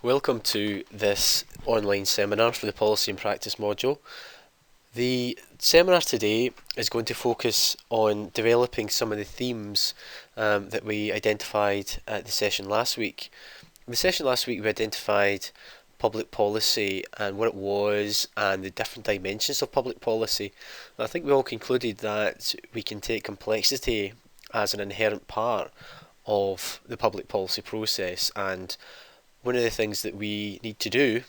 Welcome to this online seminar for the Policy and Practice module. The seminar today is going to focus on developing some of the themes that we identified at the session last week. In the session last week we identified public policy and what it was and the different dimensions of public policy. And I think we all concluded that we can take complexity as an inherent part of the public policy process, and one of the things that we need to do,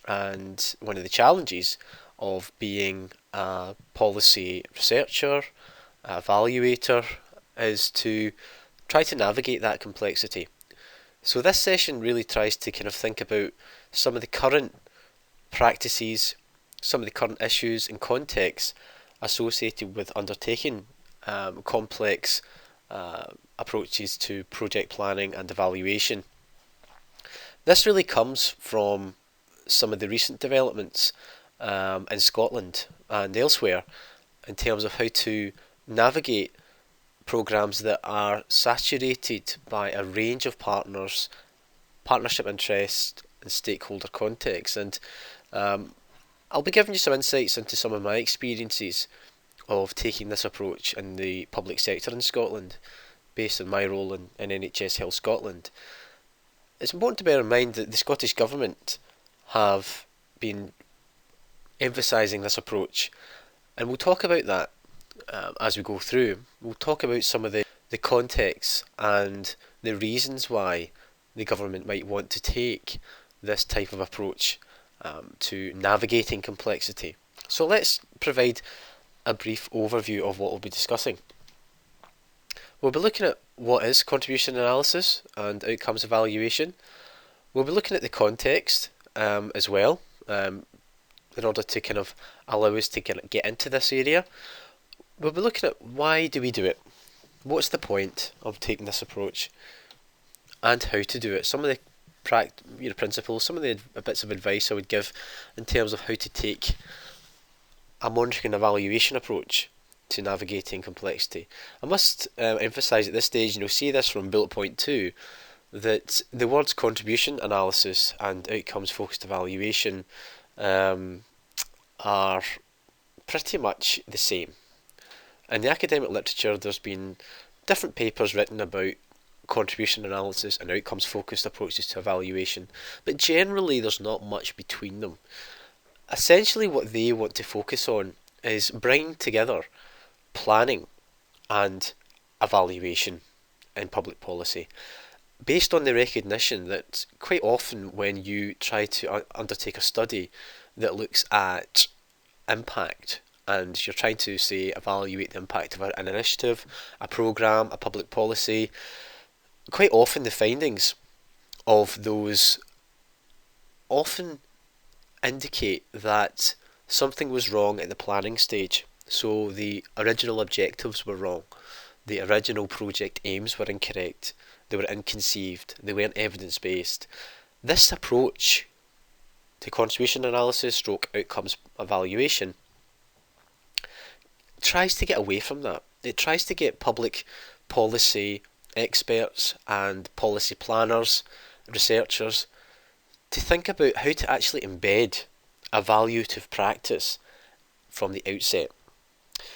and one of the challenges of being a policy researcher, a evaluator, is to try to navigate that complexity. So this session really tries to kind of think about some of the current practices, some of the current issues and contexts associated with undertaking complex approaches to project planning and evaluation. This really comes from some of the recent developments in Scotland and elsewhere in terms of how to navigate programmes that are saturated by a range of partners, partnership interest and stakeholder contexts. And I'll be giving you some insights into some of my experiences of taking this approach in the public sector in Scotland, based on my role in NHS Health Scotland. It's important to bear in mind that the Scottish Government have been emphasising this approach, and we'll talk about that as we go through. We'll talk about some of the contexts and the reasons why the government might want to take this type of approach to navigating complexity. So let's provide a brief overview of what we'll be discussing. We'll be looking at what is contribution analysis and outcomes evaluation. We'll be looking at the context as well, in order to kind of allow us to get into this area. We'll be looking at why do we do it, what's the point of taking this approach, and how to do it. Some of the principles, some of the bits of advice I would give in terms of how to take a monitoring and evaluation approach to navigating complexity. I must emphasise at this stage, see this from bullet point 2, that the words contribution analysis and outcomes focused evaluation are pretty much the same. In the academic literature, there's been different papers written about contribution analysis and outcomes focused approaches to evaluation, but generally there's not much between them. Essentially what they want to focus on is bringing together planning and evaluation in public policy, based on the recognition that quite often when you try to undertake a study that looks at impact, and you're trying to, say, evaluate the impact of an initiative, a programme, a public policy, quite often the findings of those often indicate that something was wrong at the planning stage. So the original objectives were wrong, the original project aims were incorrect, they were inconceived, they weren't evidence-based. This approach to contribution analysis stroke outcomes evaluation tries to get away from that. It tries to get public policy experts and policy planners, researchers, to think about how to actually embed evaluative practice from the outset.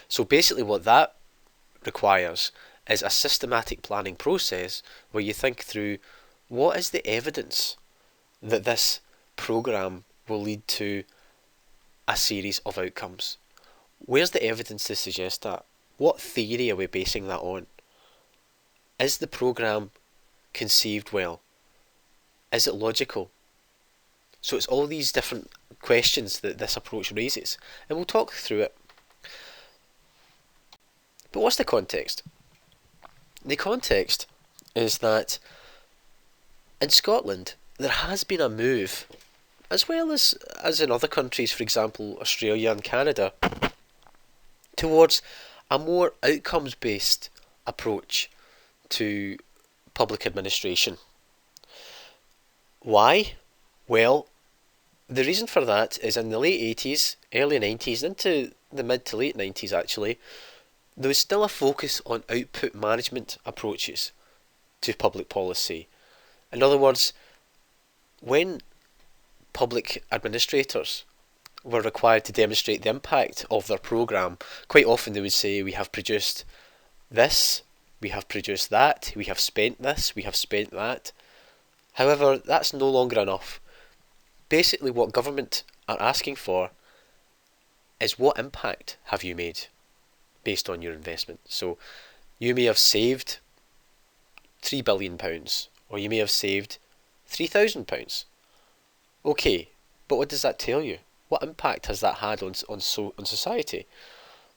So basically what that requires is a systematic planning process where you think through what is the evidence that this programme will lead to a series of outcomes. Where's the evidence to suggest that? What theory are we basing that on? Is the programme conceived well? Is it logical? So it's all these different questions that this approach raises, and we'll talk through it. But what's the context? The context is that in Scotland there has been a move, as well as in other countries, for example Australia and Canada, towards a more outcomes-based approach to public administration. Why? Well, the reason for that is in the late 80s, early 90s, into the mid to late 90s actually, there was still a focus on output management approaches to public policy. In other words, when public administrators were required to demonstrate the impact of their programme, quite often they would say, we have produced this, we have produced that, we have spent this, we have spent that. However, that's no longer enough. Basically, what government are asking for is what impact have you made based on your investment. So you may have saved £3 billion, or you may have saved £3,000. Okay, but what does that tell you? What impact has that had on society?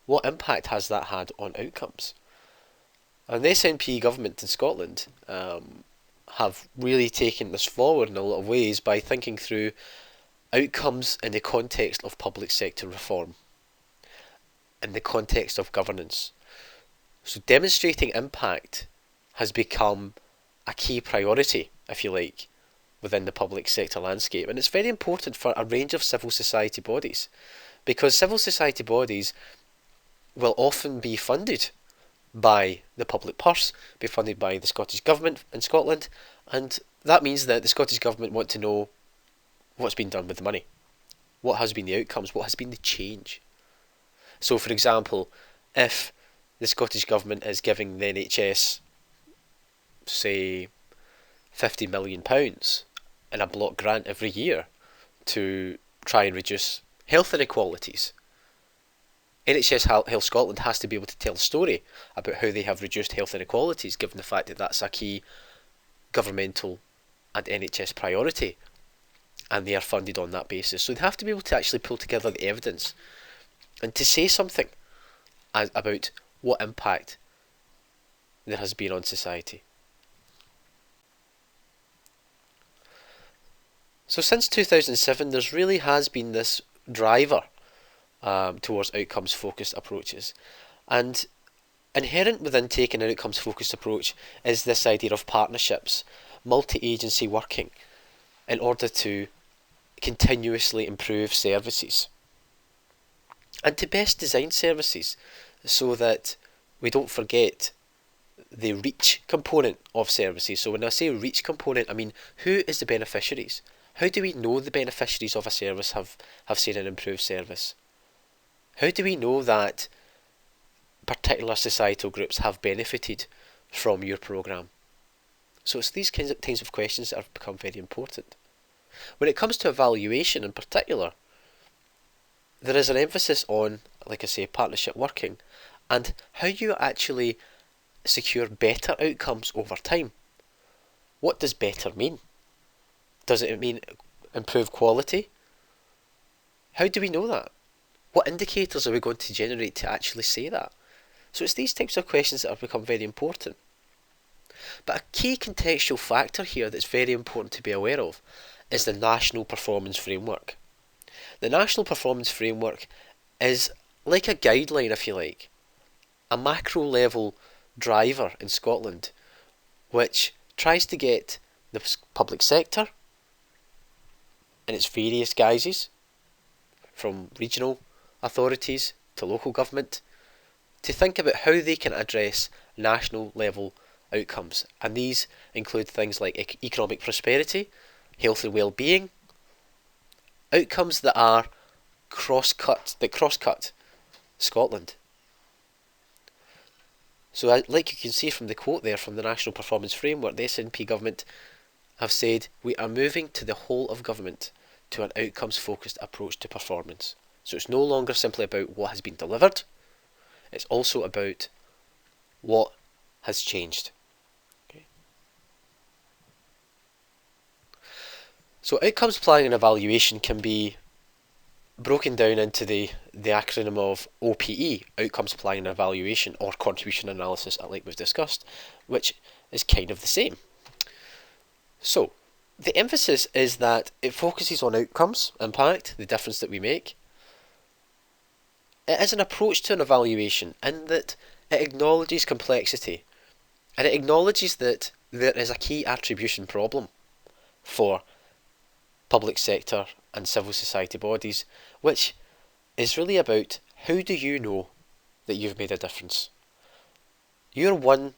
What impact has that had on outcomes? And the SNP government in Scotland have really taken this forward in a lot of ways by thinking through outcomes in the context of public sector reform, in the context of governance. So demonstrating impact has become a key priority, if you like, within the public sector landscape. And it's very important for a range of civil society bodies, because civil society bodies will often be funded by the public purse, be funded by the Scottish Government in Scotland, and that means that the Scottish Government want to know what's been done with the money, what has been the outcomes, what has been the change. So for example, if the Scottish Government is giving the NHS, say, £50 million in a block grant every year to try and reduce health inequalities, NHS Health Scotland has to be able to tell a story about how they have reduced health inequalities, given the fact that that's a key governmental and NHS priority, and they are funded on that basis. So they have to be able to actually pull together the evidence and to say something about what impact there has been on society. So since 2007, there's really has been this driver towards outcomes-focused approaches. And inherent within taking an outcomes-focused approach is this idea of partnerships, multi-agency working, in order to continuously improve services. And to best design services so that we don't forget the reach component of services. So when I say reach component, I mean, who is the beneficiaries? How do we know the beneficiaries of a service have seen an improved service? How do we know that particular societal groups have benefited from your programme? So it's these kinds of questions that have become very important. When it comes to evaluation in particular, there is an emphasis on, like I say, partnership working and how you actually secure better outcomes over time. What does better mean? Does it mean improve quality? How do we know that? What indicators are we going to generate to actually say that? So it's these types of questions that have become very important. But a key contextual factor here that's very important to be aware of is the National Performance Framework. The National Performance Framework is like a guideline, if you like, a macro level driver in Scotland which tries to get the public sector in its various guises, from regional authorities to local government, to think about how they can address national level outcomes. And these include things like economic prosperity, health and well-being, outcomes that are cross-cut Scotland. So like you can see from the quote there from the National Performance Framework, the SNP government have said, we are moving to the whole of government to an outcomes-focused approach to performance. So it's no longer simply about what has been delivered, it's also about what has changed. Okay. So outcomes planning and evaluation can be broken down into the acronym of OPE, Outcomes Planning and Evaluation, or Contribution Analysis, like we've discussed, which is kind of the same. So, the emphasis is that it focuses on outcomes, impact, the difference that we make. It is an approach to an evaluation in that it acknowledges complexity, and it acknowledges that there is a key attribution problem for public sector and civil society bodies, which is really about how do you know that you've made a difference. You're one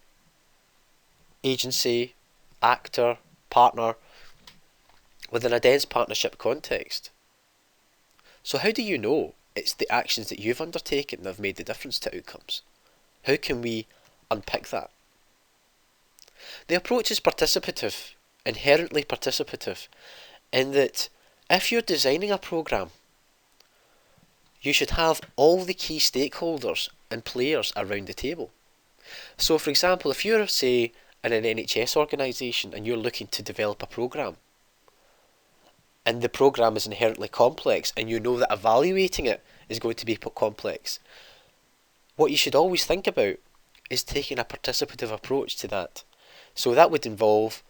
agency, actor, partner, within a dense partnership context. So how do you know it's the actions that you've undertaken that have made the difference to outcomes? How can we unpick that? The approach is participative, inherently participative, in that if you're designing a programme, you should have all the key stakeholders and players around the table. So for example, if you're, say, in an NHS organisation and you're looking to develop a programme, and the programme is inherently complex, and you know that evaluating it is going to be complex, what you should always think about is taking a participative approach to that. So that would involve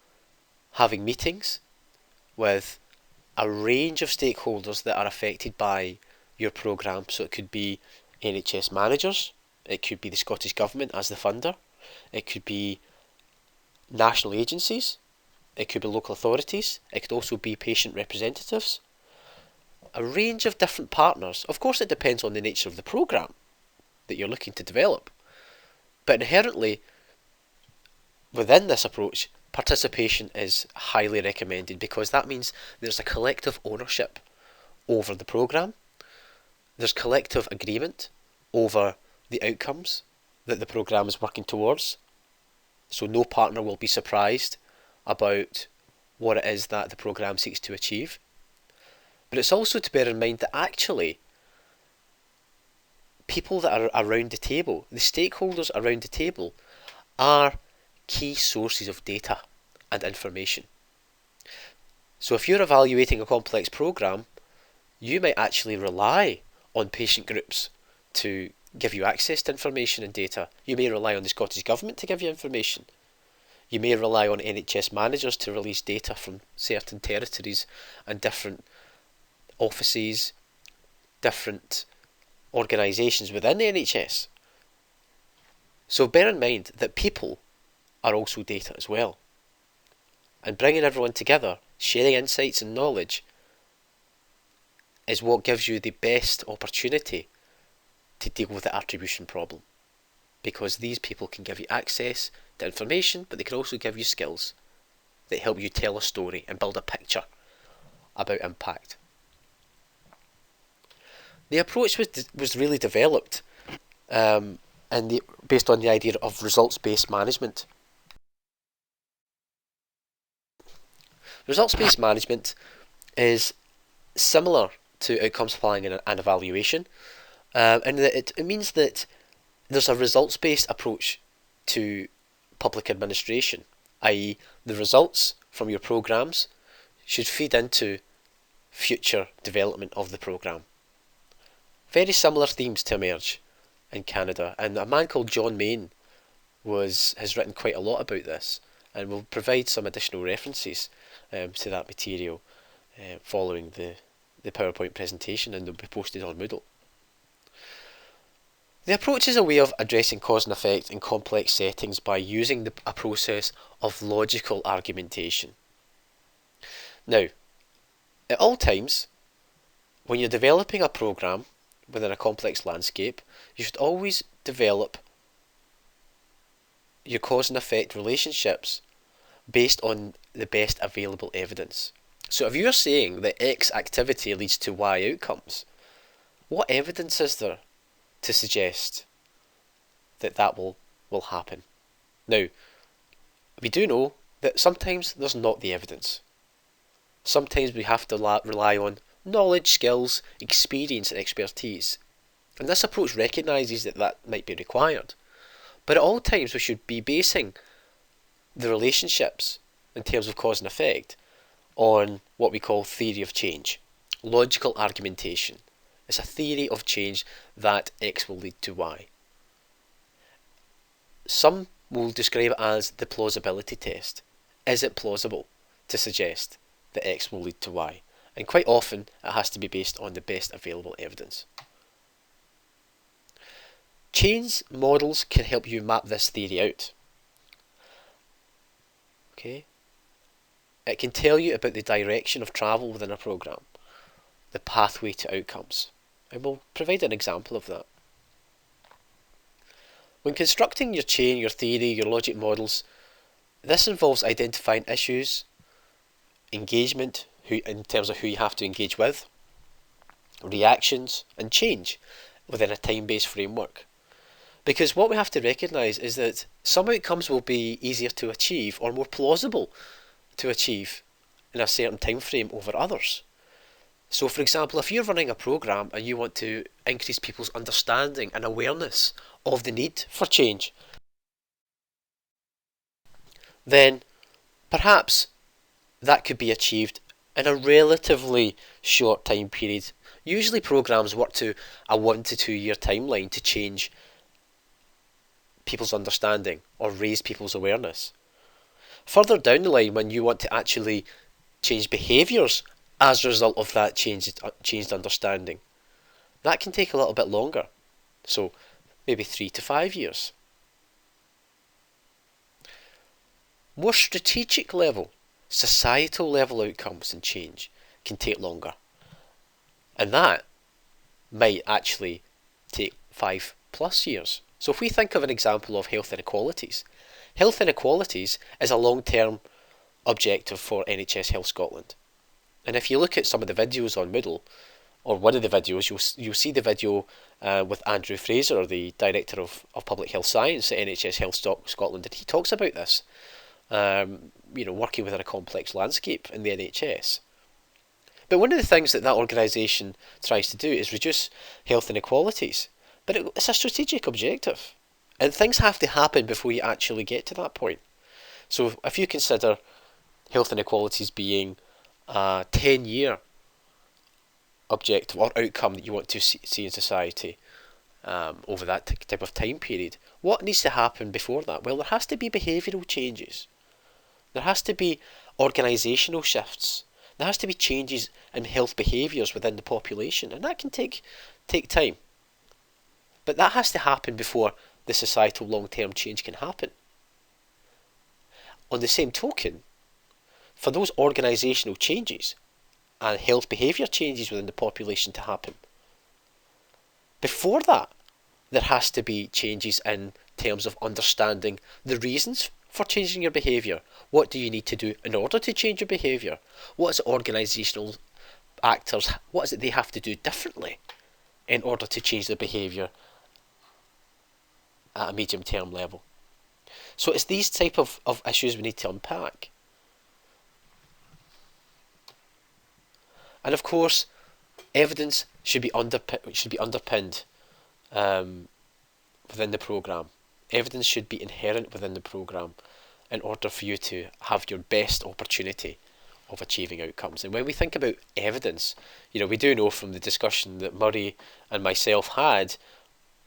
having meetings with a range of stakeholders that are affected by your programme. So it could be NHS managers, it could be the Scottish Government as the funder, it could be national agencies, it could be local authorities, it could also be patient representatives, a range of different partners. Of course, it depends on the nature of the programme that you're looking to develop, but inherently within this approach, participation is highly recommended, because that means there's a collective ownership over the programme, there's collective agreement over the outcomes that the programme is working towards, so no partner will be surprised about what it is that the programme seeks to achieve. But it's also to bear in mind that actually people that are around the table, the stakeholders around the table, are key sources of data and information. So if you're evaluating a complex programme, you might actually rely on patient groups to give you access to information and data. You may rely on the Scottish Government to give you information. You may rely on NHS managers to release data from certain territories and different offices, different organisations within the NHS. So bear in mind that people are also data as well. And bringing everyone together, sharing insights and knowledge, is what gives you the best opportunity to deal with the attribution problem. Because these people can give you access to information, but they can also give you skills that help you tell a story and build a picture about impact. The approach was really developed based on the idea of results-based management. Results-based management is similar to outcomes planning and evaluation, and that it means that there's a results-based approach to public administration, i.e. the results from your programmes should feed into future development of the programme. Very similar themes to emerge in Canada, and a man called John Main has written quite a lot about this, and will provide some additional references to that material following the PowerPoint presentation, and they'll be posted on Moodle. The approach is a way of addressing cause and effect in complex settings by using a process of logical argumentation. Now, at all times, when you're developing a programme within a complex landscape, you should always develop your cause and effect relationships based on the best available evidence. So if you're saying that X activity leads to Y outcomes, what evidence is there to suggest that will happen? Now, we do know that sometimes there's not the evidence. Sometimes we have to rely on knowledge, skills, experience and expertise. And this approach recognises that might be required. But at all times we should be basing the relationships in terms of cause and effect on what we call theory of change. Logical argumentation. It's a theory of change that X will lead to Y. Some will describe it as the plausibility test. Is it plausible to suggest that X will lead to Y? And quite often it has to be based on the best available evidence. Change models can help you map this theory out. Okay? It can tell you about the direction of travel within a programme, the pathway to outcomes. And we'll provide an example of that. When constructing your chain, your theory, your logic models, this involves identifying issues, engagement, in terms of who you have to engage with, reactions, and change within a time-based framework. Because what we have to recognise is that some outcomes will be easier to achieve or more plausible to achieve in a certain time frame over others. So for example, if you're running a programme and you want to increase people's understanding and awareness of the need for change, then perhaps that could be achieved in a relatively short time period. Usually programmes work to a 1 to 2 year timeline to change people's understanding or raise people's awareness. Further down the line, when you want to actually change behaviours as a result of that changed understanding, that can take a little bit longer. So maybe 3 to 5 years. More strategic level, societal level outcomes and change can take longer. And that might actually take 5+ years. So if we think of an example of health inequalities is a long-term objective for NHS Health Scotland. And if you look at some of the videos on Moodle, or one of the videos, you'll see the video with Andrew Fraser, the Director of Public Health Science at NHS Health Scotland, and he talks about this, working within a complex landscape in the NHS. But one of the things that organisation tries to do is reduce health inequalities. But it's a strategic objective. And things have to happen before you actually get to that point. So if you consider health inequalities being a 10-year objective or outcome that you want to see in society over that type of time period, what needs to happen before that? Well, there has to be behavioural changes. There has to be organisational shifts. There has to be changes in health behaviours within the population, and that can take time. But that has to happen before the societal long-term change can happen. On the same token, for those organisational changes and health behaviour changes within the population to happen, before that, there has to be changes in terms of understanding the reasons for changing your behaviour. What do you need to do in order to change your behaviour? What is it organisational actors, what is it they have to do differently in order to change their behaviour at a medium term level? So it's these type of issues we need to unpack. And of course, evidence should be underpinned within the programme. Evidence should be inherent within the programme in order for you to have your best opportunity of achieving outcomes. And when we think about evidence, we do know from the discussion that Murray and myself had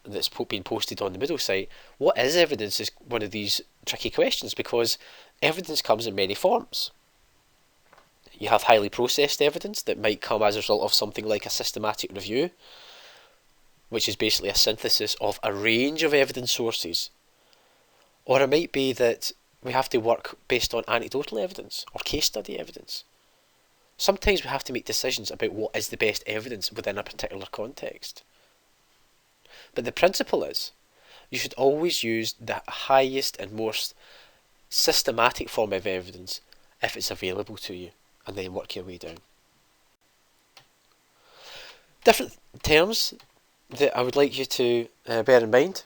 that's been posted on the Moodle site, what is evidence is one of these tricky questions, because evidence comes in many forms. You have highly processed evidence that might come as a result of something like a systematic review, which is basically a synthesis of a range of evidence sources. Or it might be that we have to work based on anecdotal evidence or case study evidence. Sometimes we have to make decisions about what is the best evidence within a particular context. But the principle is, you should always use the highest and most systematic form of evidence if it's available to you, and then work your way down. Different terms that I would like you to bear in mind: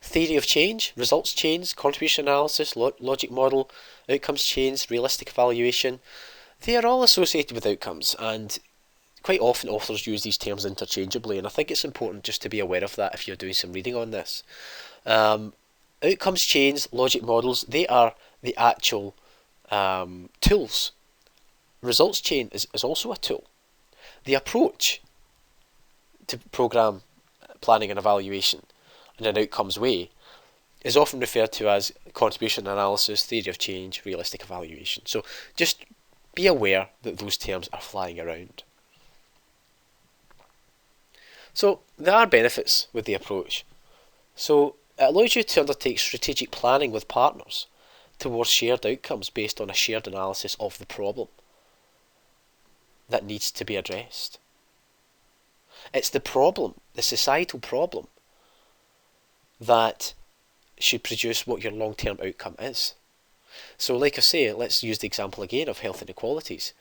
theory of change, results change, contribution analysis, logic model, outcomes change, realistic evaluation. They are all associated with outcomes, and quite often authors use these terms interchangeably, and I think it's important just to be aware of that if you're doing some reading on this. Outcomes change, logic models, they are the actual tools. Results chain is also a tool. The approach to programme planning and evaluation in an outcomes way is often referred to as contribution analysis, theory of change, realistic evaluation. So just be aware that those terms are flying around. So there are benefits with the approach. So it allows you to undertake strategic planning with partners towards shared outcomes based on a shared analysis of the problem that needs to be addressed. It's the problem, the societal problem, that should produce what your long-term outcome is. So like I say, let's use the example again of health inequalities.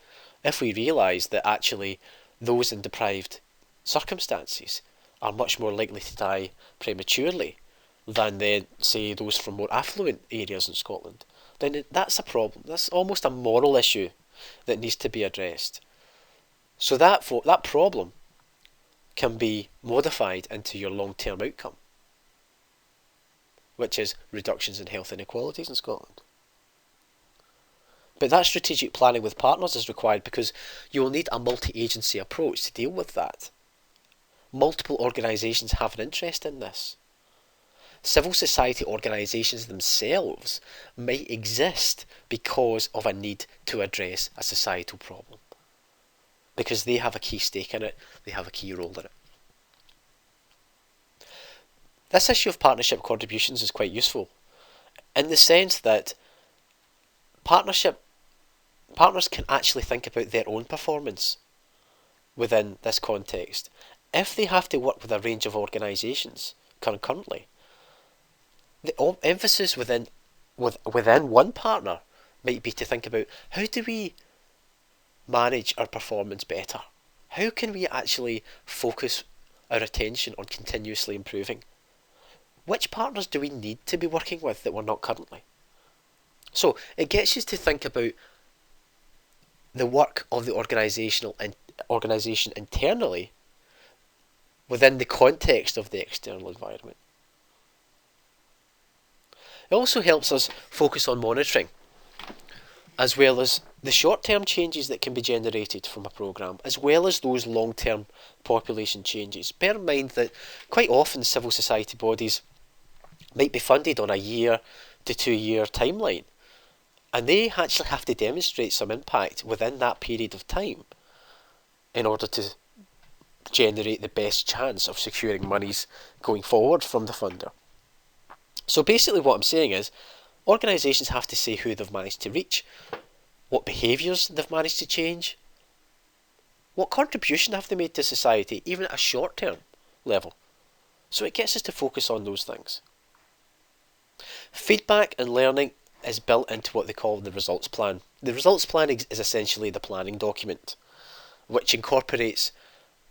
If we realise that actually those in deprived circumstances are much more likely to die prematurely than then, say, those from more affluent areas in Scotland, then that's a problem. That's almost a moral issue that needs to be addressed. So that problem can be modified into your long-term outcome, which is reductions in health inequalities in Scotland. But that strategic planning with partners is required because you will need a multi-agency approach to deal with that. Multiple organisations have an interest in this. Civil society organisations themselves might exist because of a need to address a societal problem, because they have a key stake in it, they have a key role in it. This issue of partnership contributions is quite useful in the sense that partners can actually think about their own performance within this context. If they have to work with a range of organisations concurrently, the emphasis within one partner might be to think about, how do we manage our performance better? How can we actually focus our attention on continuously improving? Which partners do we need to be working with that we're not currently? So it gets you to think about the work of the organisation internally within the context of the external environment. It also helps us focus on monitoring, as well as the short-term changes that can be generated from a programme, as well as those long-term population changes. Bear in mind that quite often civil society bodies might be funded on a 1 to 2 year timeline, and they actually have to demonstrate some impact within that period of time in order to generate the best chance of securing monies going forward from the funder. So basically what I'm saying is, organisations have to say who they've managed to reach, what behaviours they've managed to change, what contribution have they made to society, even at a short-term level. So it gets us to focus on those things. Feedback and learning is built into what they call the results plan. The results plan is essentially the planning document, which incorporates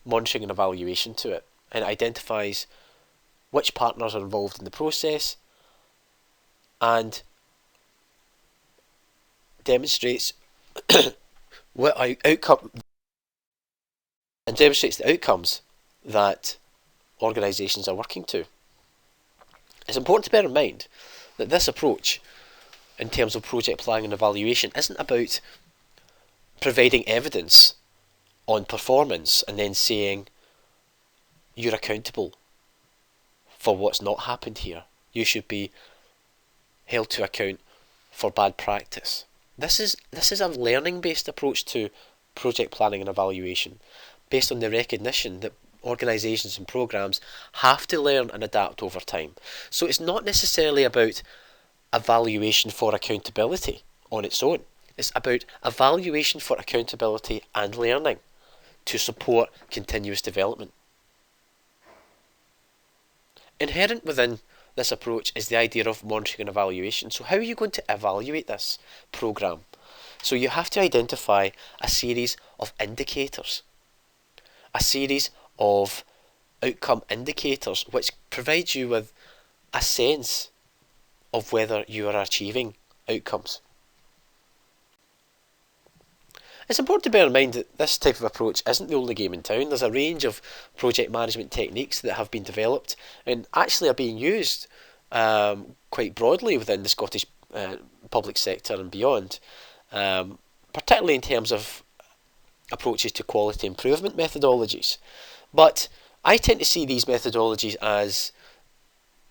monitoring and evaluation to it, and identifies which partners are involved in the process, and demonstrates what outcome and demonstrates the outcomes that organisations are working to. It's important to bear in mind that this approach, in terms of project planning and evaluation, isn't about providing evidence on performance and then saying you're accountable for what's not happened here. You should be held to account for bad practice. This is a learning-based approach to project planning and evaluation, based on the recognition that organisations and programmes have to learn and adapt over time. So it's not necessarily about evaluation for accountability on its own. It's about evaluation for accountability and learning to support continuous development. Inherent within this approach is the idea of monitoring and evaluation. So how are you going to evaluate this programme? So you have to identify a series of indicators, a series of outcome indicators which provide you with a sense of whether you are achieving outcomes. It's important to bear in mind that this type of approach isn't the only game in town. There's a range of project management techniques that have been developed and actually are being used quite broadly within the Scottish public sector and beyond, particularly in terms of approaches to quality improvement methodologies. But I tend to see these methodologies as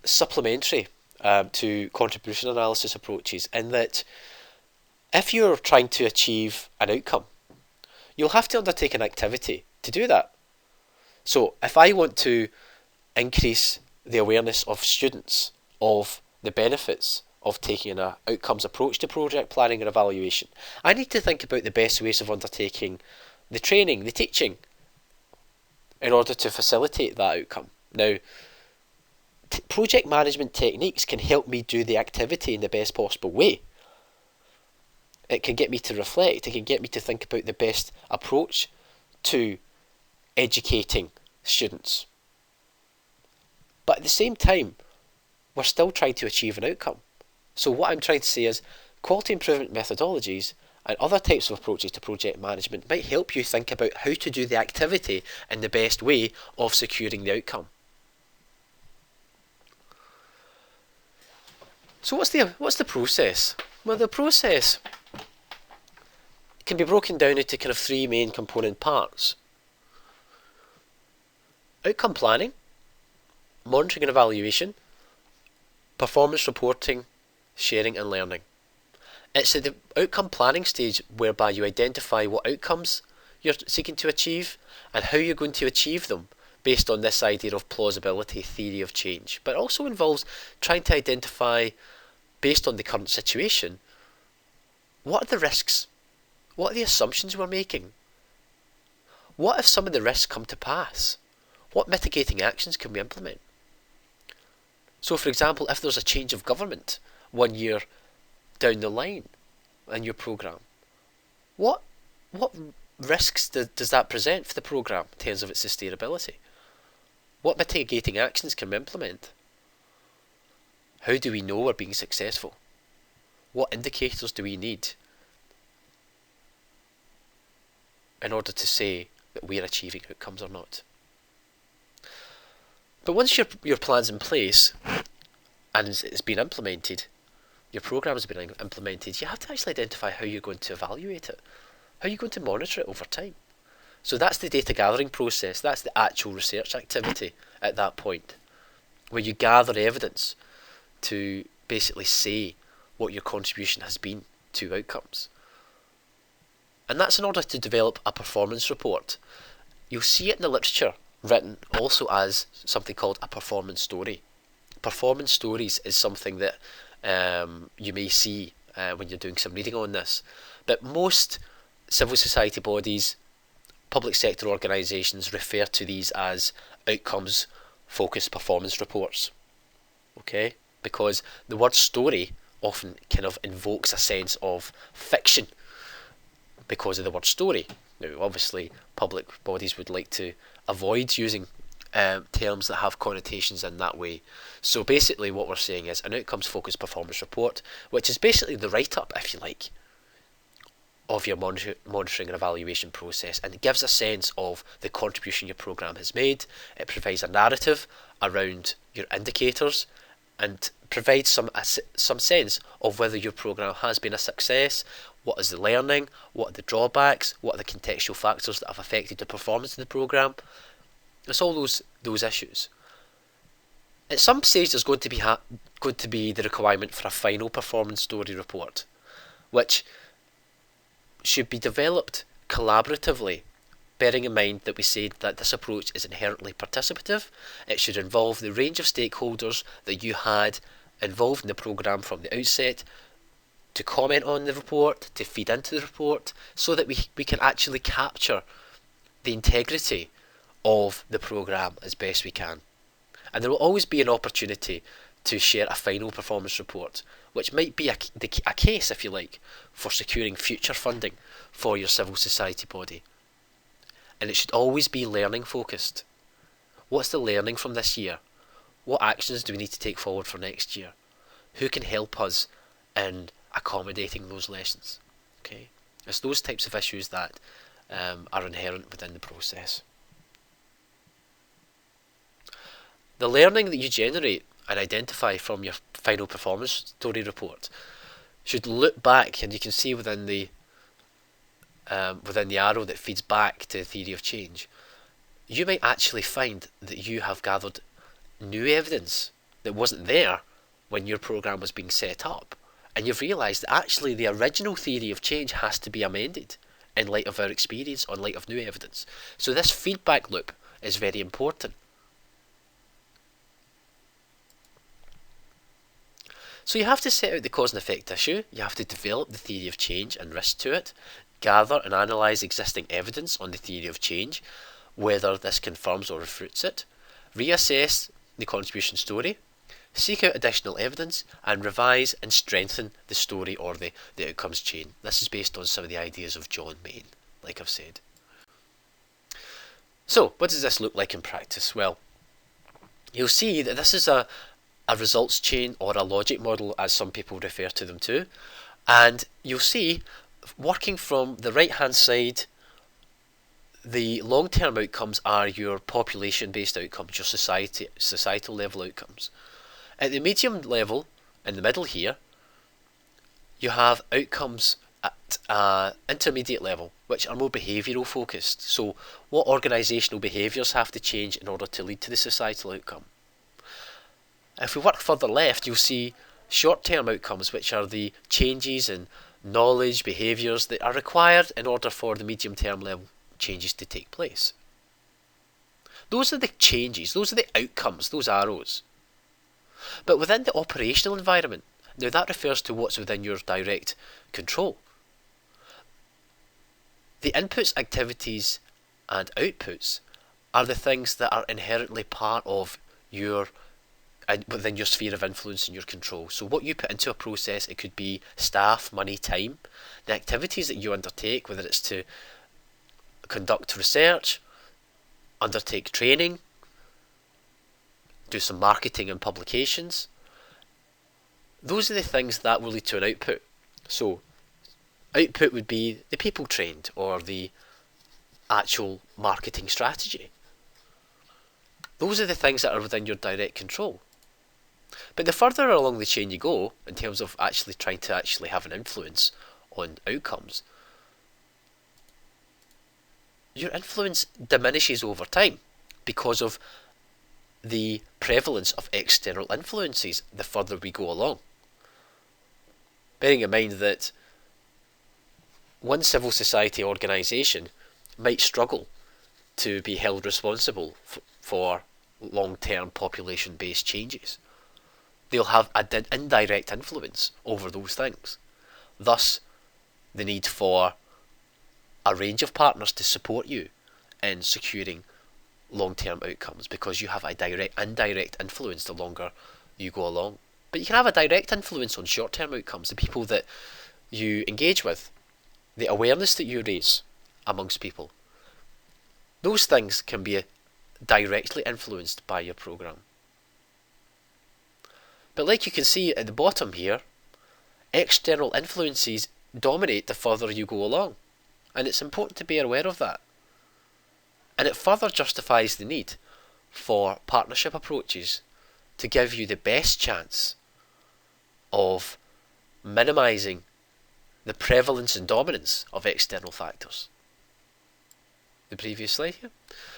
supplementary to contribution analysis approaches, in that if you're trying to achieve an outcome, you'll have to undertake an activity to do that. So if I want to increase the awareness of students of the benefits of taking an outcomes approach to project planning and evaluation, I need to think about the best ways of undertaking the training, the teaching, in order to facilitate that outcome. Now, project management techniques can help me do the activity in the best possible way, It can get me to reflect. It can get me to think about the best approach to educating students. But at the same time, we're still trying to achieve an outcome. So what I'm trying to say is quality improvement methodologies and other types of approaches to project management might help you think about how to do the activity in the best way of securing the outcome. So what's the process? Well, the process can be broken down into kind of three main component parts. Outcome planning, monitoring and evaluation, performance reporting, sharing and learning. It's at the outcome planning stage whereby you identify what outcomes you're seeking to achieve and how you're going to achieve them based on this idea of plausibility theory of change. But it also involves trying to identify, based on the current situation, what are the risks? What are the assumptions we're making? What if some of the risks come to pass? What mitigating actions can we implement? So, for example, if there's a change of government 1 year down the line in your programme, what risks does that present for the programme in terms of its sustainability? What mitigating actions can we implement? How do we know we're being successful? What indicators do we need in order to say that we're achieving outcomes or not? But once your plan's in place and it's been implemented, your programme has been implemented, you have to actually identify how you're going to evaluate it, how you're going to monitor it over time. So that's the data gathering process, that's the actual research activity at that point, where you gather evidence to basically say what your contribution has been to outcomes. And that's in order to develop a performance report. You'll see it in the literature written also as something called a performance story. Performance stories is something that you may see when you're doing some reading on this. But most civil society bodies, public sector organisations refer to these as outcomes focused performance reports. Okay? Because the word story often kind of invokes a sense of fiction because of the word story. Now, obviously, public bodies would like to avoid using terms that have connotations in that way. So basically what we're saying is an outcomes focused performance report, which is basically the write-up, if you like, of your monitoring and evaluation process, and it gives a sense of the contribution your programme has made. It provides a narrative around your indicators and provides some sense of whether your programme has been a success, what is the learning, what are the drawbacks, what are the contextual factors that have affected the performance of the programme. It's all those issues. At some stage there's going to be the requirement for a final performance story report, which should be developed collaboratively, bearing in mind that we said that this approach is inherently participative. It should involve the range of stakeholders that you had involved in the programme from the outset to comment on the report, to feed into the report, so that we can actually capture the integrity of the programme as best we can. And there will always be an opportunity to share a final performance report, which might be a case, if you like, for securing future funding for your civil society body. And it should always be learning focused. What's the learning from this year? What actions do we need to take forward for next year? Who can help us in accommodating those lessons? Okay, it's those types of issues that are inherent within the process. The learning that you generate and identify from your final performance story report should look back, and you can see within the arrow that feeds back to the theory of change, you might actually find that you have gathered new evidence that wasn't there when your programme was being set up, and you've realised that actually the original theory of change has to be amended in light of our experience, in light of new evidence. So this feedback loop is very important. So you have to set out the cause and effect issue, you have to develop the theory of change and risk to it, gather and analyse existing evidence on the theory of change, whether this confirms or refutes it, reassess the contribution story, seek out additional evidence, and revise and strengthen the story or the outcomes chain. This is based on some of the ideas of John Main, like I've said. So, what does this look like in practice? Well, you'll see that this is a results chain or a logic model, as some people refer to them too. And you'll see, working from the right hand side, the long-term outcomes are your population-based outcomes, your societal level outcomes. At the medium level, in the middle here, you have outcomes at intermediate level, which are more behavioural focused. So what organisational behaviours have to change in order to lead to the societal outcome. If we work further left, you'll see short-term outcomes, which are the changes in knowledge, behaviours that are required in order for the medium-term level changes to take place. Those are the changes, those are the outcomes, those arrows. But within the operational environment, now that refers to what's within your direct control. The inputs, activities and outputs are the things that are inherently part of your within your sphere of influence and your control. So what you put into a process, it could be staff, money, time. The activities that you undertake, whether it's to conduct research, undertake training, do some marketing and publications. Those are the things that will lead to an output. So output would be the people trained or the actual marketing strategy. Those are the things that are within your direct control. But the further along the chain you go, in terms of actually trying to actually have an influence on outcomes, your influence diminishes over time because of the prevalence of external influences the further we go along. Bearing in mind that one civil society organisation might struggle to be held responsible for long-term population-based changes. They'll have an indirect influence over those things. Thus, the need for a range of partners to support you in securing long-term outcomes, because you have a indirect influence the longer you go along. But you can have a direct influence on short-term outcomes, the people that you engage with, the awareness that you raise amongst people. Those things can be directly influenced by your programme. But like you can see at the bottom here, external influences dominate the further you go along. And it's important to be aware of that. And it further justifies the need for partnership approaches to give you the best chance of minimising the prevalence and dominance of external factors. The previous slide here.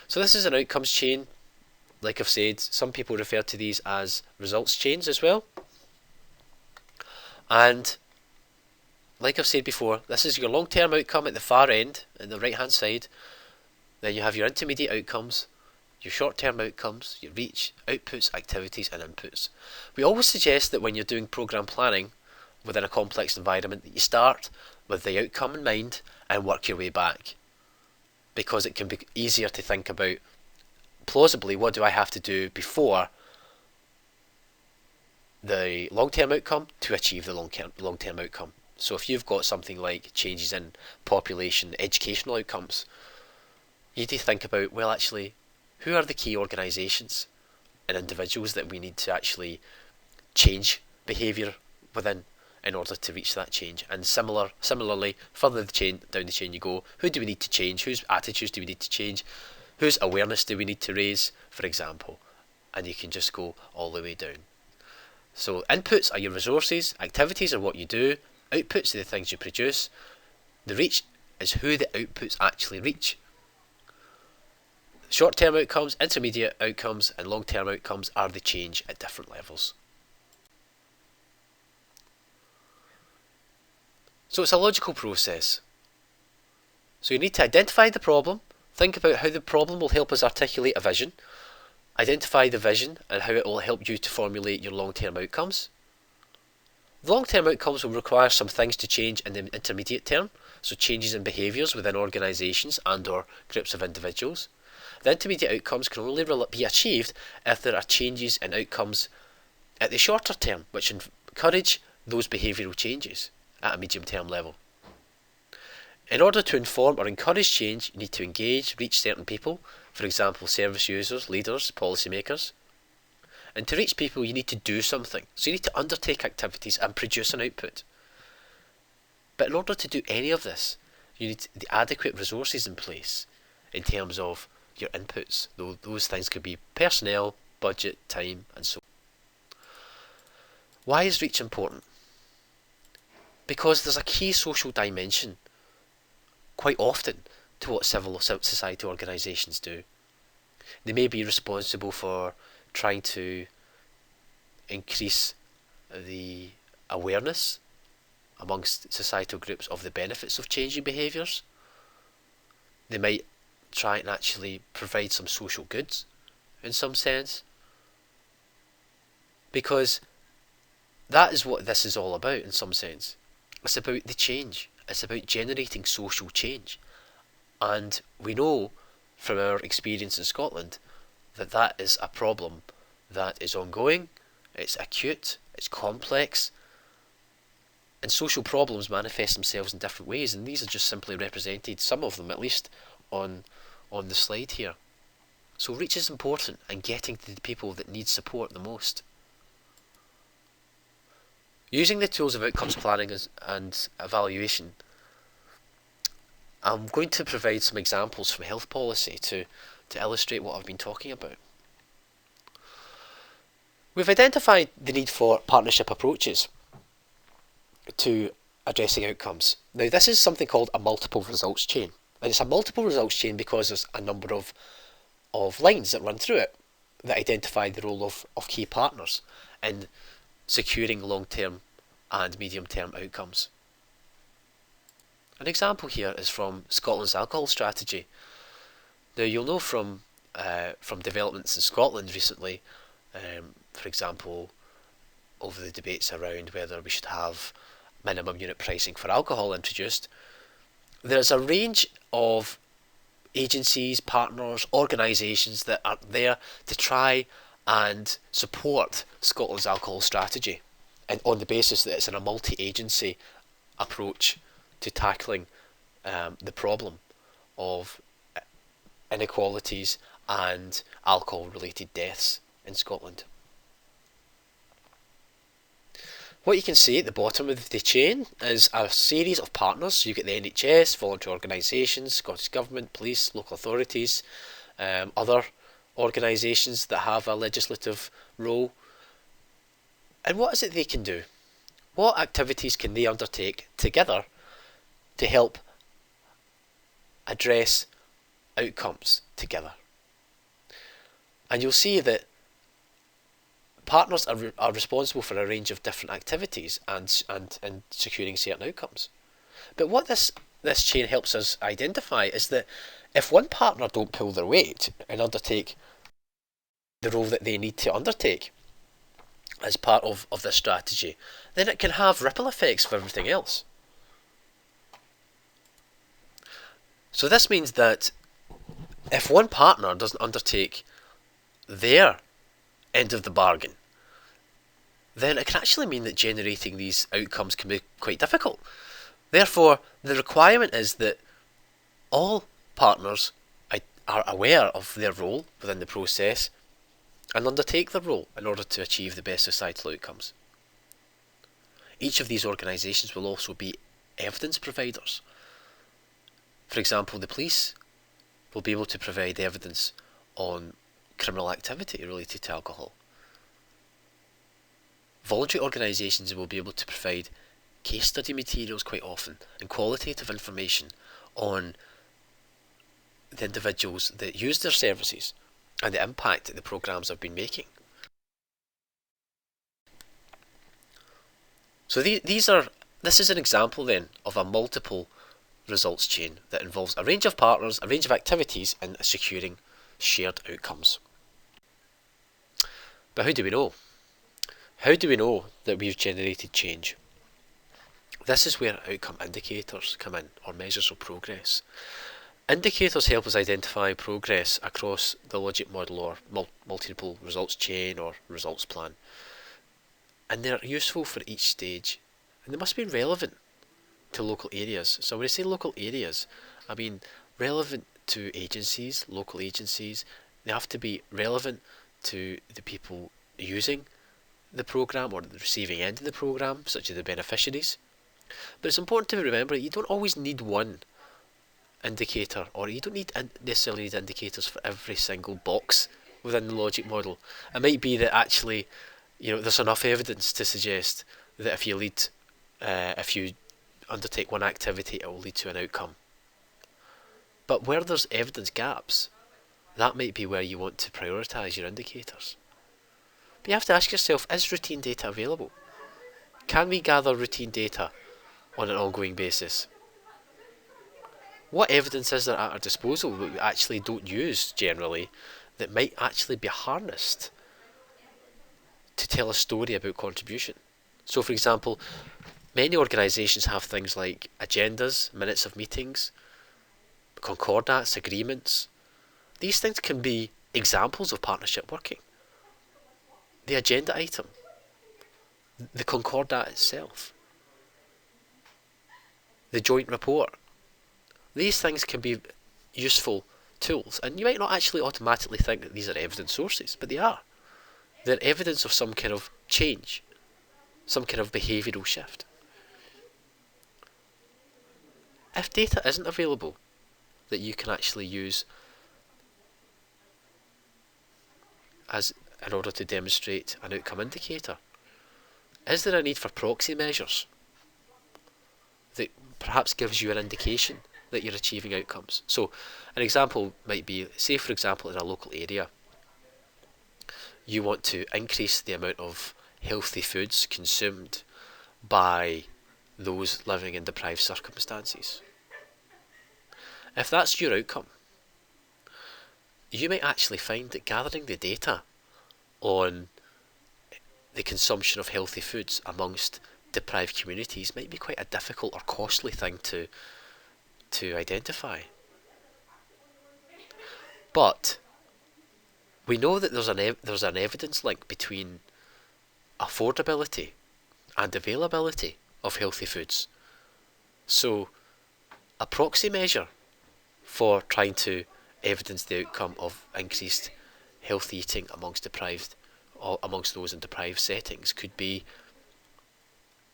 So this is an outcomes chain. Like I've said, some people refer to these as results chains as well. And like I've said before, this is your long-term outcome at the far end, in the right-hand side. Then you have your intermediate outcomes, your short-term outcomes, your reach, outputs, activities and inputs. We always suggest that when you're doing programme planning within a complex environment, that you start with the outcome in mind and work your way back. Because it can be easier to think about, plausibly, what do I have to do before the long-term outcome to achieve the long-term outcome. So if you've got something like changes in population, educational outcomes, you need to think about, well, actually, who are the key organisations and individuals that we need to actually change behaviour within in order to reach that change. And similarly, further down the chain you go, who do we need to change? Whose attitudes do we need to change? Whose awareness do we need to raise, for example? And you can just go all the way down. So inputs are your resources, activities are what you do, outputs are the things you produce, the reach is who the outputs actually reach. Short-term outcomes, intermediate outcomes and long-term outcomes are the change at different levels. So it's a logical process. So you need to identify the problem, think about how the problem will help us articulate a vision, identify the vision and how it will help you to formulate your long-term outcomes. The long-term outcomes will require some things to change in the intermediate term, so changes in behaviours within organisations and or groups of individuals. The intermediate outcomes can only be achieved if there are changes in outcomes at the shorter term, which encourage those behavioural changes at a medium term level. In order to inform or encourage change, you need to engage, reach certain people, for example, service users, leaders, policymakers. And to reach people, you need to do something. So you need to undertake activities and produce an output. But in order to do any of this, you need the adequate resources in place in terms of your inputs. Those things could be personnel, budget, time, and so on. Why is reach important? Because there's a key social dimension quite often to what civil society organisations do. They may be responsible for trying to increase the awareness amongst societal groups of the benefits of changing behaviours. They might try and actually provide some social goods in some sense, because that is what this is all about in some sense. It's about the change. It's about generating social change. And we know from our experience in Scotland that that is a problem that is ongoing, it's acute, it's complex, and social problems manifest themselves in different ways, and these are just simply represented, some of them at least, on the slide here. So reach is important, and getting to the people that need support the most. Using the tools of outcomes planning and evaluation, I'm going to provide some examples from health policy to illustrate what I've been talking about. We've identified the need for partnership approaches to addressing outcomes. Now, this is something called a multiple results chain. And it's a multiple results chain because there's a number of lines that run through it that identify the role of key partners in securing long-term and medium-term outcomes. An example here is from Scotland's alcohol strategy. Now, you'll know from developments in Scotland recently, for example, over the debates around whether we should have minimum unit pricing for alcohol introduced, there's a range of agencies, partners, organisations that are there to try and support Scotland's alcohol strategy, and on the basis that it's in a multi-agency approach to tackling the problem of inequalities and alcohol-related deaths in Scotland. What you can see at the bottom of the chain is a series of partners. So you get the NHS, voluntary organisations, Scottish Government, police, local authorities, other organisations that have a legislative role. And what is it they can do? What activities can they undertake together to help address outcomes together? And you'll see that partners are responsible for a range of different activities and securing certain outcomes. But what this chain helps us identify is that if one partner don't pull their weight and undertake the role that they need to undertake as part of this strategy, then it can have ripple effects for everything else. So this means that if one partner doesn't undertake their end of the bargain, then it can actually mean that generating these outcomes can be quite difficult. Therefore, the requirement is that all partners are aware of their role within the process and undertake their role in order to achieve the best societal outcomes. Each of these organisations will also be evidence providers. For example, the police will be able to provide evidence on criminal activity related to alcohol. Voluntary organisations will be able to provide case study materials quite often and qualitative information on the individuals that use their services and the impact that the programmes have been making. So this is an example then of a multiple results chain that involves a range of partners, a range of activities in securing shared outcomes. But how do we know? How do we know that we've generated change? This is where outcome indicators come in, or measures of progress. Indicators help us identify progress across the logic model or multiple results chain or results plan. and they're useful for each stage, and they must be relevant to local areas. So when I say local areas, I mean relevant to agencies, local agencies. They have to be relevant to the people using the programme or the receiving end of the programme, such as the beneficiaries. But it's important to remember you don't always need one indicator, or you don't necessarily need indicators for every single box within the logic model. It might be that actually, there's enough evidence to suggest that if you undertake one activity, it will lead to an outcome. But where there's evidence gaps, that might be where you want to prioritise your indicators. But you have to ask yourself, is routine data available? Can we gather routine data on an ongoing basis? What evidence is there at our disposal that we actually don't use generally that might actually be harnessed to tell a story about contribution? So for example, many organisations have things like agendas, minutes of meetings, concordats, agreements. These things can be examples of partnership working. The agenda item, the concordat itself, the joint report. These things can be useful tools, and you might not actually automatically think that these are evidence sources, but they are. They're evidence of some kind of change, some kind of behavioural shift. If data isn't available that you can actually use in order to demonstrate an outcome indicator, is there a need for proxy measures that perhaps gives you an indication that you're achieving outcomes? So an example might be, say for example in a local area, you want to increase the amount of healthy foods consumed by those living in deprived circumstances. If that's your outcome, you might actually find that gathering the data on the consumption of healthy foods amongst deprived communities might be quite a difficult or costly thing to identify. But we know that there's an evidence link between affordability and availability of healthy foods. So a proxy measure for trying to evidence the outcome of increased healthy eating amongst those in deprived settings could be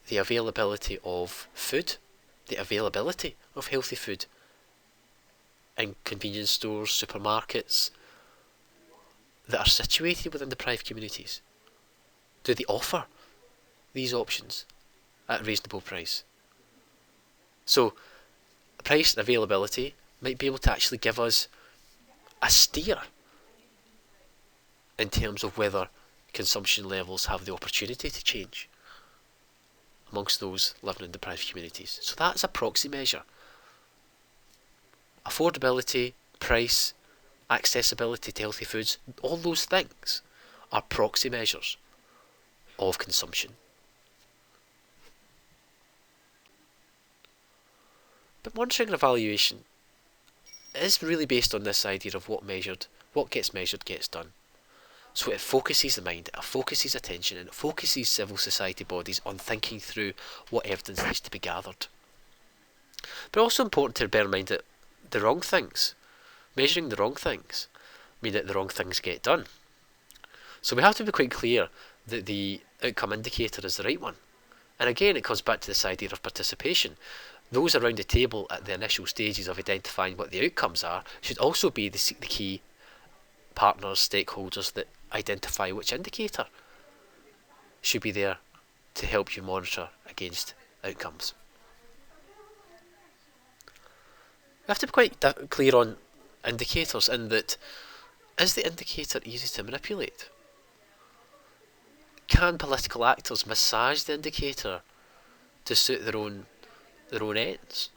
the availability of food, the availability of healthy food in convenience stores, supermarkets that are situated within deprived communities. Do they offer these options at a reasonable price? So price and availability might be able to actually give us a steer in terms of whether consumption levels have the opportunity to change amongst those living in deprived communities. So that's a proxy measure. Affordability, price, accessibility to healthy foods, all those things are proxy measures of consumption. But monitoring and evaluation is really based on this idea of what gets measured gets done. So it focuses the mind, it focuses attention, and it focuses civil society bodies on thinking through what evidence needs to be gathered. But also important to bear in mind that measuring the wrong things, mean that the wrong things get done. So we have to be quite clear that the outcome indicator is the right one. And again, it comes back to this idea of participation. Those around the table at the initial stages of identifying what the outcomes are should also be the key partners, stakeholders that identify which indicator should be there to help you monitor against outcomes. We have to be quite clear on indicators in that, is the indicator easy to manipulate? Can political actors massage the indicator to suit their own ends?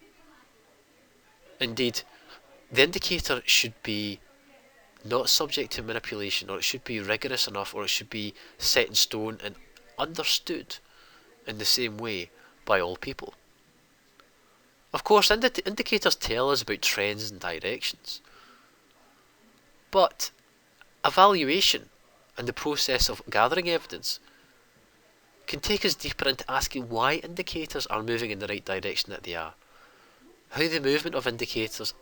Indeed, the indicator should be not subject to manipulation, or it should be rigorous enough, or it should be set in stone and understood in the same way by all people. Of course, indicators tell us about trends and directions, but evaluation and the process of gathering evidence can take us deeper into asking why indicators are moving in the right direction that they are. How the movement of indicators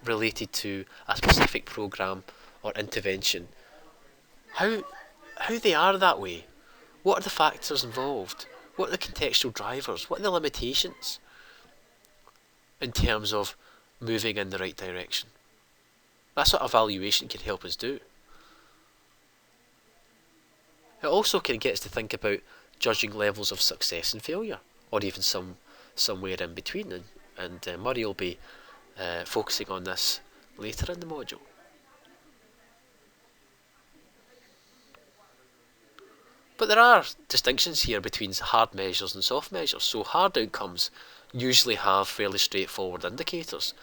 related to a specific programme or intervention, how they are that way. What are the factors involved? What are the contextual drivers? What are the limitations in terms of moving in the right direction? That's what evaluation can help us do. It also can get us to think about judging levels of success and failure, or even somewhere in between, and Murray will be focusing on this later in the module. But there are distinctions here between hard measures and soft measures. So hard outcomes usually have fairly straightforward indicators.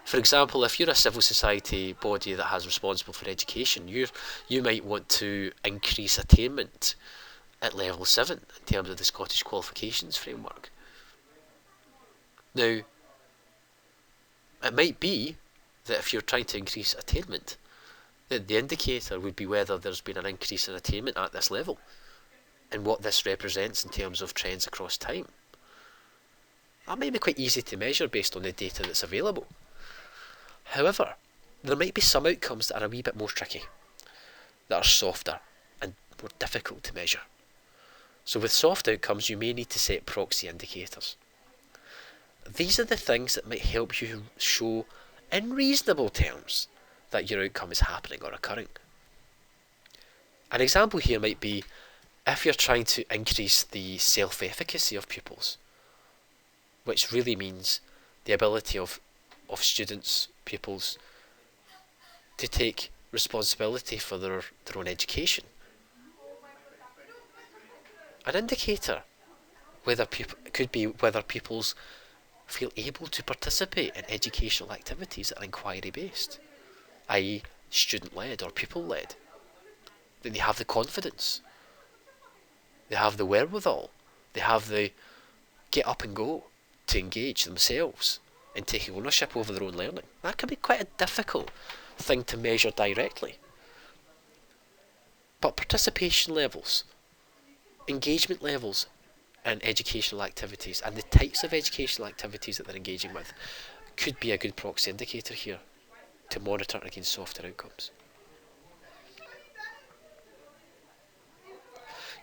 For example, if you're a civil society body that has responsible for education, you might want to increase attainment at level 7 in terms of the Scottish Qualifications Framework. Now, it might be that if you're trying to increase attainment, then the indicator would be whether there's been an increase in attainment at this level and what this represents in terms of trends across time. That might be quite easy to measure based on the data that's available. However, there might be some outcomes that are a wee bit more tricky, that are softer and more difficult to measure. So with soft outcomes, you may need to set proxy indicators. These are the things that might help you show in reasonable terms that your outcome is happening or occurring. An example here might be if you're trying to increase the self-efficacy of pupils, which really means the ability of students, pupils, to take responsibility for their own education. An indicator could be whether pupils feel able to participate in educational activities that are inquiry-based, i.e. student-led or pupil-led. That they have the confidence, they have the wherewithal, they have the get up and go to engage themselves in taking ownership over their own learning. That can be quite a difficult thing to measure directly. But participation levels, engagement levels in educational activities and the types of educational activities that they're engaging with could be a good proxy indicator here to monitor against softer outcomes.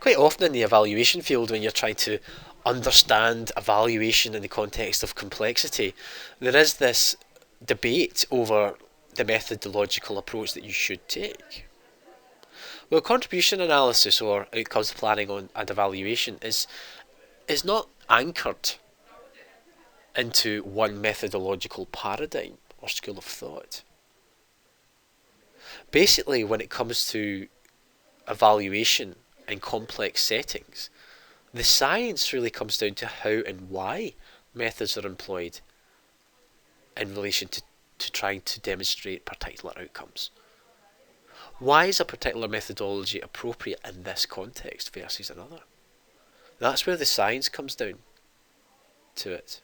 Quite often in the evaluation field, when you're trying to understand evaluation in the context of complexity, there is this debate over the methodological approach that you should take. Well, contribution analysis or outcomes planning and evaluation is not anchored into one methodological paradigm or school of thought. Basically, when it comes to evaluation in complex settings, the science really comes down to how and why methods are employed in relation to trying to demonstrate particular outcomes. Why is a particular methodology appropriate in this context versus another? That's where the science comes down to it.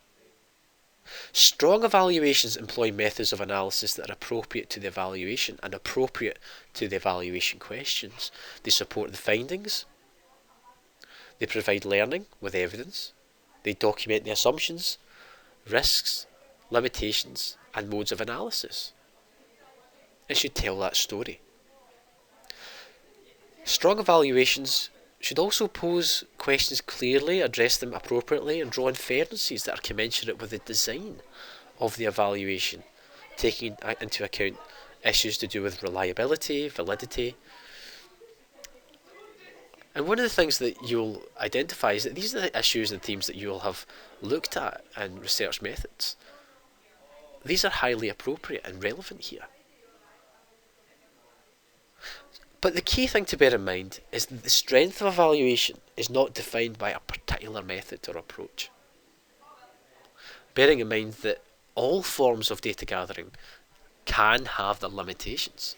Strong evaluations employ methods of analysis that are appropriate to the evaluation and appropriate to the evaluation questions. They support the findings. They provide learning with evidence. They document the assumptions, risks, limitations, and modes of analysis. It should tell that story. Strong evaluations should also pose questions clearly, address them appropriately, and draw inferences that are commensurate with the design of the evaluation, taking into account issues to do with reliability, validity. And one of the things that you'll identify is that these are the issues and themes that you'll have looked at in research methods. These are highly appropriate and relevant here. But the key thing to bear in mind is that the strength of evaluation is not defined by a particular method or approach. Bearing in mind that all forms of data gathering can have their limitations.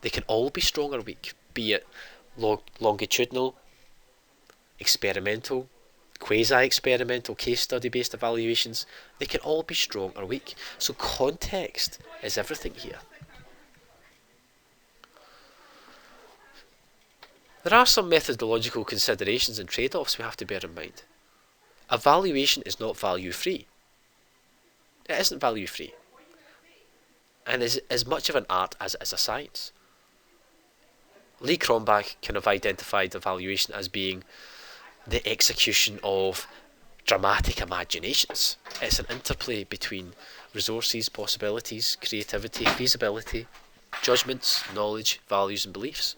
They can all be strong or weak, be it longitudinal, experimental, quasi-experimental, case study-based evaluations. They can all be strong or weak. So context is everything here. There are some methodological considerations and trade-offs we have to bear in mind. Evaluation is not value-free. It isn't value-free, and is as much of an art as it is a science. Lee Cronbach kind of identified evaluation as being the execution of dramatic imaginations. It's an interplay between resources, possibilities, creativity, feasibility, judgments, knowledge, values and beliefs.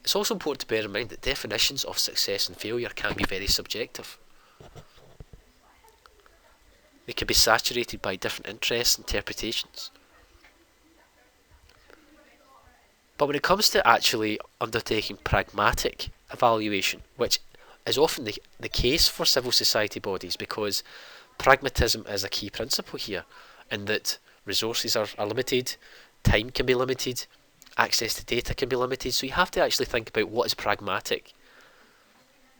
It's also important to bear in mind that definitions of success and failure can be very subjective. They can be saturated by different interests and interpretations. But when it comes to actually undertaking pragmatic evaluation, which is often the case for civil society bodies, because pragmatism is a key principle here, in that resources are limited, time can be limited, access to data can be limited, so you have to actually think about what is pragmatic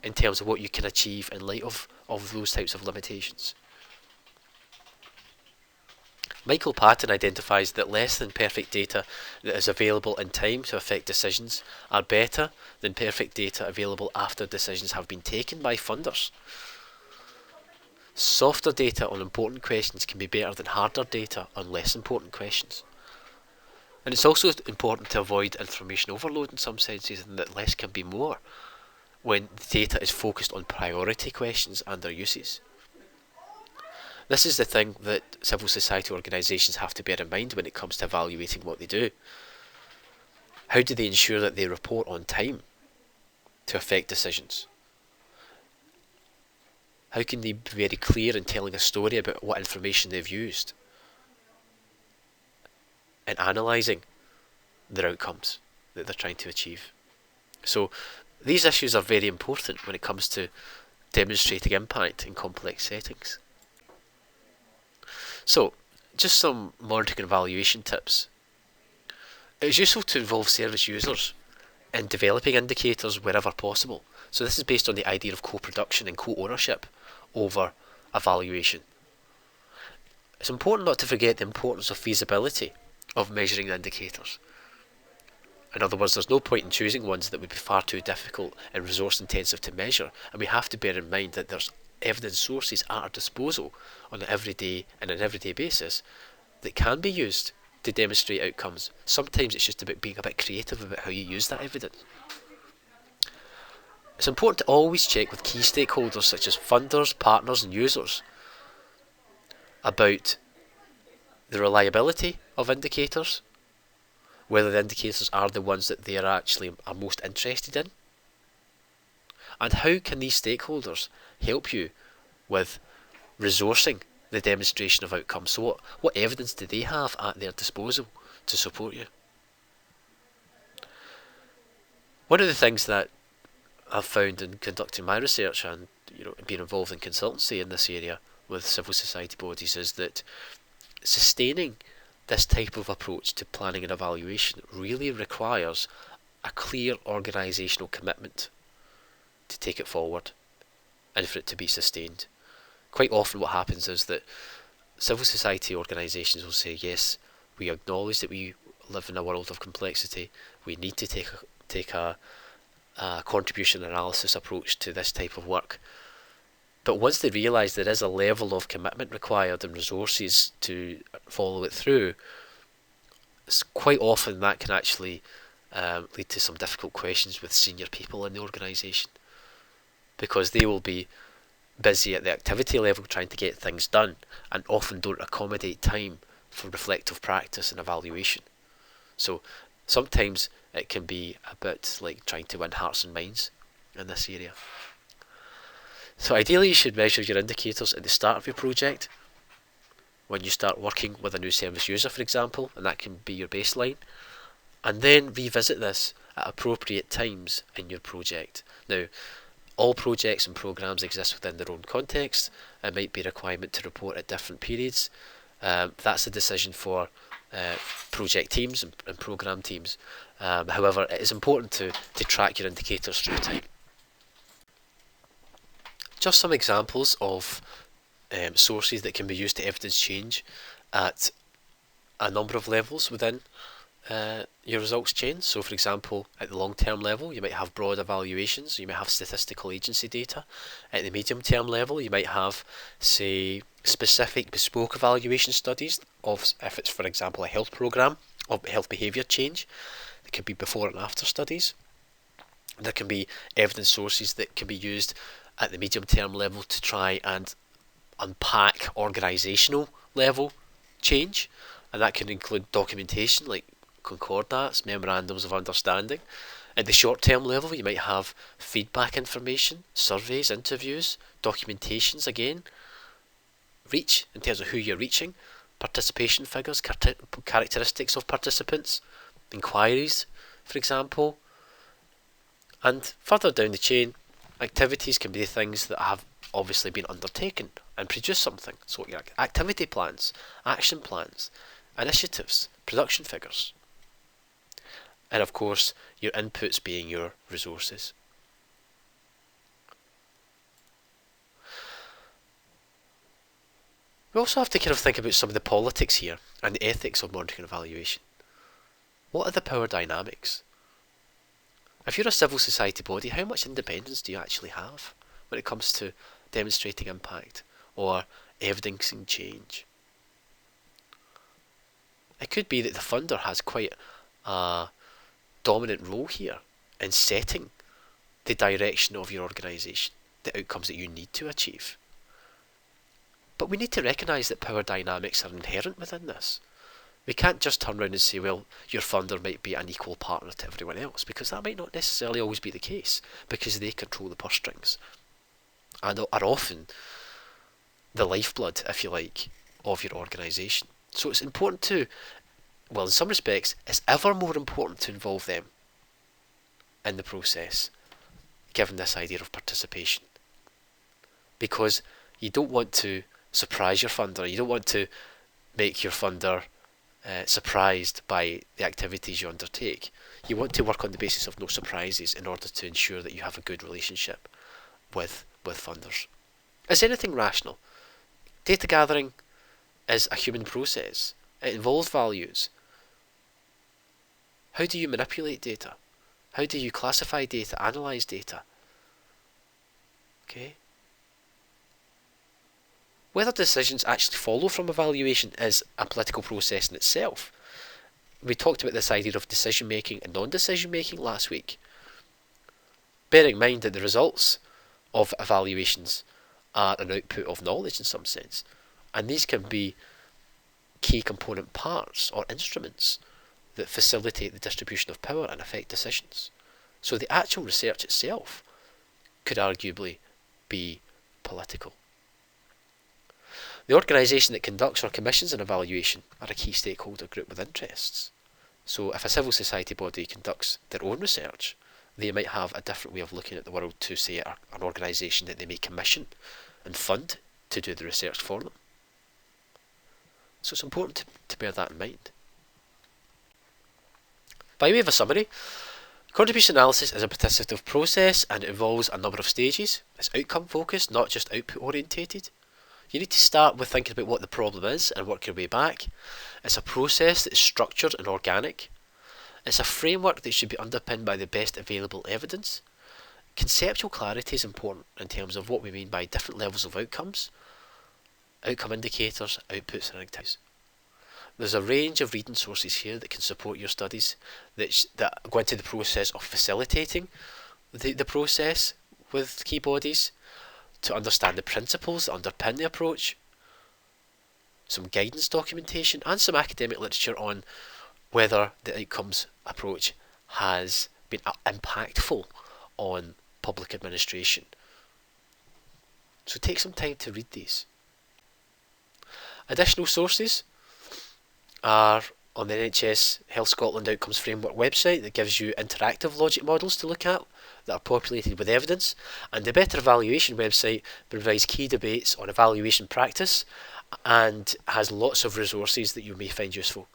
in terms of what you can achieve in light of those types of limitations. Michael Patton identifies that less than perfect data that is available in time to affect decisions are better than perfect data available after decisions have been taken by funders. Softer data on important questions can be better than harder data on less important questions. And it's also important to avoid information overload in some senses, and that less can be more when the data is focused on priority questions and their uses. This is the thing that civil society organisations have to bear in mind when it comes to evaluating what they do. How do they ensure that they report on time to affect decisions? How can they be very clear in telling a story about what information they've used and analysing their outcomes that they're trying to achieve? So these issues are very important when it comes to demonstrating impact in complex settings. So, just some monitoring and evaluation tips. It is useful to involve service users in developing indicators wherever possible. So this is based on the idea of co-production and co-ownership over evaluation. It's important not to forget the importance of feasibility of measuring the indicators. In other words, there's no point in choosing ones that would be far too difficult and resource intensive to measure, and we have to bear in mind that there's evidence sources at our disposal on an everyday basis that can be used to demonstrate outcomes. Sometimes it's just about being a bit creative about how you use that evidence. It's important to always check with key stakeholders such as funders, partners and users about the reliability of indicators, whether the indicators are the ones that they are most interested in, and how can these stakeholders help you with resourcing the demonstration of outcomes. So what evidence do they have at their disposal to support you? One of the things that I've found in conducting my research and being involved in consultancy in this area with civil society bodies is that sustaining this type of approach to planning and evaluation really requires a clear organisational commitment to take it forward and for it to be sustained. Quite often what happens is that civil society organisations will say, yes, we acknowledge that we live in a world of complexity, we need to take a contribution analysis approach to this type of work. But once they realise there is a level of commitment required and resources to follow it through, quite often that can actually lead to some difficult questions with senior people in the organisation, because they will be busy at the activity level trying to get things done and often don't accommodate time for reflective practice and evaluation. So sometimes it can be a bit like trying to win hearts and minds in this area. So ideally you should measure your indicators at the start of your project, when you start working with a new service user for example, and that can be your baseline, and then revisit this at appropriate times in your project. Now, all projects and programmes exist within their own context. It might be a requirement to report at different periods. That's a decision for project teams and programme teams. However, it is important to track your indicators through time. Just some examples of sources that can be used to evidence change at a number of levels within your results change. So for example, at the long-term level, you might have broad evaluations, you might have statistical agency data. At the medium-term level, you might have, say, specific bespoke evaluation studies of, if it's for example a health programme of health behaviour change. It could be before and after studies. There can be evidence sources that can be used at the medium-term level to try and unpack organisational level change, and that can include documentation like concordats, memorandums of understanding. At the short-term level, you might have feedback information, surveys, interviews, documentations again, reach in terms of who you're reaching, participation figures, characteristics of participants, inquiries, for example. And further down the chain, activities can be the things that have obviously been undertaken and produce something. So your activity plans, action plans, initiatives, production figures. And of course, your inputs being your resources. We also have to kind of think about some of the politics here and the ethics of monitoring and evaluation. What are the power dynamics? If you're a civil society body, how much independence do you actually have when it comes to demonstrating impact or evidencing change? It could be that the funder has quite a dominant role here in setting the direction of your organisation, the outcomes that you need to achieve. But we need to recognise that power dynamics are inherent within this. We can't just turn around and say, well, your funder might be an equal partner to everyone else, because that might not necessarily always be the case, because they control the purse strings and are often the lifeblood, if you like, of your organisation. So it's important to, well, in some respects, it's ever more important to involve them in the process, given this idea of participation. Because you don't want to surprise your funder, you don't want to make your funder surprised by the activities you undertake. You want to work on the basis of no surprises in order to ensure that you have a good relationship with funders. Is anything rational? Data gathering is a human process. It involves values. How do you manipulate data? How do you classify data, analyse data? Okay. Whether decisions actually follow from evaluation is a political process in itself. We talked about this idea of decision making and non-decision making last week. Bearing in mind that the results of evaluations are an output of knowledge in some sense, and these can be key component parts or instruments that facilitate the distribution of power and affect decisions. So the actual research itself could arguably be political. The organisation that conducts or commissions an evaluation are a key stakeholder group with interests. So if a civil society body conducts their own research, they might have a different way of looking at the world to, say, an organisation that they may commission and fund to do the research for them. So it's important to bear that in mind. By way of a summary, contribution analysis is a participative process and it involves a number of stages. It's outcome focused, not just output orientated. You need to start with thinking about what the problem is and work your way back. It's a process that is structured and organic. It's a framework that should be underpinned by the best available evidence. Conceptual clarity is important in terms of what we mean by different levels of outcomes, outcome indicators, outputs and activities. There's a range of reading sources here that can support your studies that go into the process of facilitating the process with key bodies, to understand the principles that underpin the approach, some guidance documentation and some academic literature on whether the outcomes approach has been impactful on public administration. So take some time to read these. Additional sources are on the NHS Health Scotland Outcomes Framework website that gives you interactive logic models to look at that are populated with evidence, and the Better Evaluation website provides key debates on evaluation practice and has lots of resources that you may find useful.